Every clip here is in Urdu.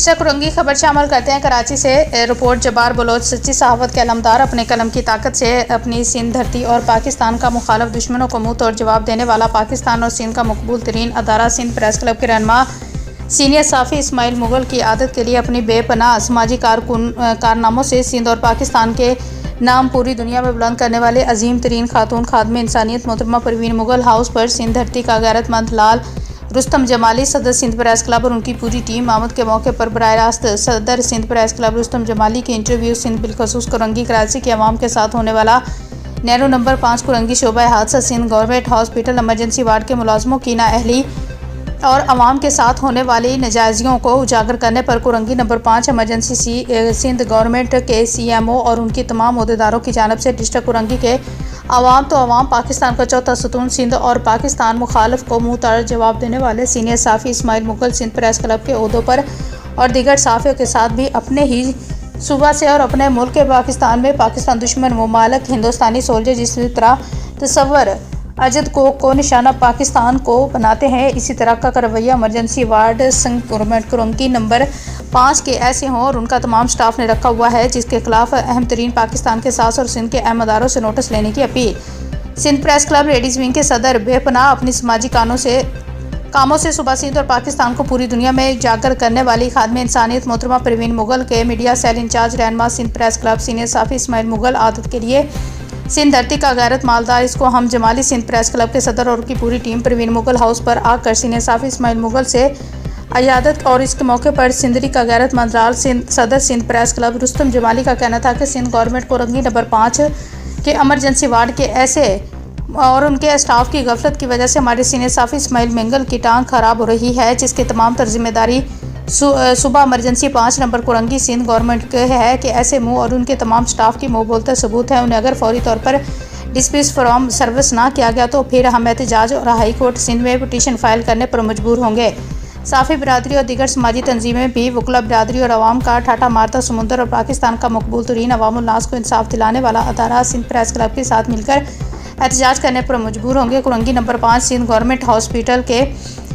کرنگی خبر شامل کرتے ہیں کراچی سے رپورٹ جبار بلوچ سچی صحافت کے علمدار اپنے قلم کی طاقت سے اپنی سندھ دھرتی اور پاکستان کا مخالف دشمنوں کو منہ توڑ جواب دینے والا پاکستان اور سندھ کا مقبول ترین ادارہ سندھ پریس کلب کے رہنما سینئر صحافی اسماعیل مغل کی عادت کے لیے اپنی بے پناہ سماجی کارناموں سے سندھ اور پاکستان کے نام پوری دنیا میں بلند کرنے والے عظیم ترین خاتون خادم انسانیت محترمہ پروین مغل ہاؤس پر سندھ دھرتی کا غیرت مند لال رستم جمالی صدر سندھ پریس کلب اور ان کی پوری ٹیم آمد کے موقع پر براہ راست صدر سندھ پریس کلب رستم جمالی کی انٹرویو سندھ بالخصوص کرنگی کراچی کے عوام کے ساتھ ہونے والا نہرو نمبر 5 کرنگی شعبہ حادثہ Sindh government hospital emergency ward کے ملازموں کی نااہلی اور عوام کے ساتھ ہونے والی ناجائزیوں کو اجاگر کرنے پر Korangi number 5 emergency Sindh government کے CMO اور ان کی تمام عہدیداروں کی جانب سے ڈسٹرکٹ کرنگی کے عوام تو عوام پاکستان کا چوتھا ستون سندھ اور پاکستان مخالف کو منہ توڑ جواب دینے والے سینئر صحافی اسماعیل مغل سندھ پریس کلب کے عہدوں پر اور دیگر صحافیوں کے ساتھ بھی اپنے ہی صوبہ سے اور اپنے ملک پاکستان میں پاکستان دشمن ممالک ہندوستانی سولجر جس طرح تصور اجد کو نشانہ پاکستان کو بناتے ہیں اسی طرح کا رویہ emergency ward Singh government Korangi number 5 کے ایسے ہوں اور ان کا تمام سٹاف نے رکھا ہوا ہے جس کے خلاف اہم ترین پاکستان کے ساز اور سندھ کے اہم اداروں سے نوٹس لینے کی appeal. Sindh press club ladies wing کے صدر بے پناہ اپنی سماجی کاموں سے صوبہ سندھ اور پاکستان کو پوری دنیا میں اجاگر کرنے والی خادم انسانیت محترمہ پروین مغل کے میڈیا سیل انچارج رہنما سندھ پریس کلب سینئر صحافی اسماعیل مغل عادت کے لیے سندھ دھرتی کا غیرت مالدار اس کو ہم جمالی سندھ پریس کلب کے صدر اور کی پوری ٹیم پروین مغل ہاؤس پر آ کر سینئر صحافی اسماعیل مغل سے عیادت اور اس کے موقع پر سندری کا غیرت مند لال صدر سندھ پریس کلب رستم جمالی کا کہنا تھا کہ سندھ گورنمنٹ کرنگی نمبر 5 کے ایمرجنسی وارڈ کے ایسے اور ان کے اسٹاف کی غفلت کی وجہ سے ہمارے سینئر صحافی اسماعیل مغل کی ٹانگ خراب ہو رہی ہے جس کے تمام تر ذمہ داری صوبہ emergency 5 number Korangi Sindh government کے ہے کہ ایسے منہ اور ان کے تمام سٹاف کی منہ بولتے ثبوت ہے انہیں اگر فوری طور پر ڈسمس فرام سروس نہ کیا گیا تو پھر ہم احتجاج اور ہائی کورٹ سندھ میں پٹیشن فائل کرنے پر مجبور ہوں گے۔ صحافی برادری اور دیگر سماجی تنظیمیں بھی وکلا برادری اور عوام کا ٹھاٹھا مارتا سمندر اور پاکستان کا مقبول ترین عوام الناس کو انصاف دلانے والا ادارہ سندھ پریس کلب کے ساتھ مل کر احتجاج کرنے پر مجبور ہوں گے۔ Korangi number 5 Sindh government hospital کے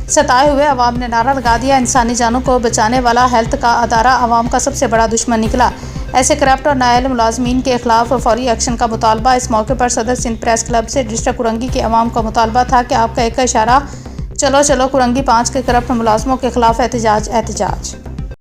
ستائے ہوئے عوام نے نعرہ لگا دیا انسانی جانوں کو بچانے والا ہیلتھ کا ادارہ عوام کا سب سے بڑا دشمن نکلا، ایسے کرپٹ اور نااہل ملازمین کے خلاف فوری ایکشن کا مطالبہ۔ اس موقع پر صدر سندھ پریس کلب سے ڈسٹرکٹ کرنگی کے عوام کا مطالبہ تھا کہ آپ کا ایک اشارہ چلو کرنگی 5 کے کرپٹ ملازموں کے خلاف احتجاج۔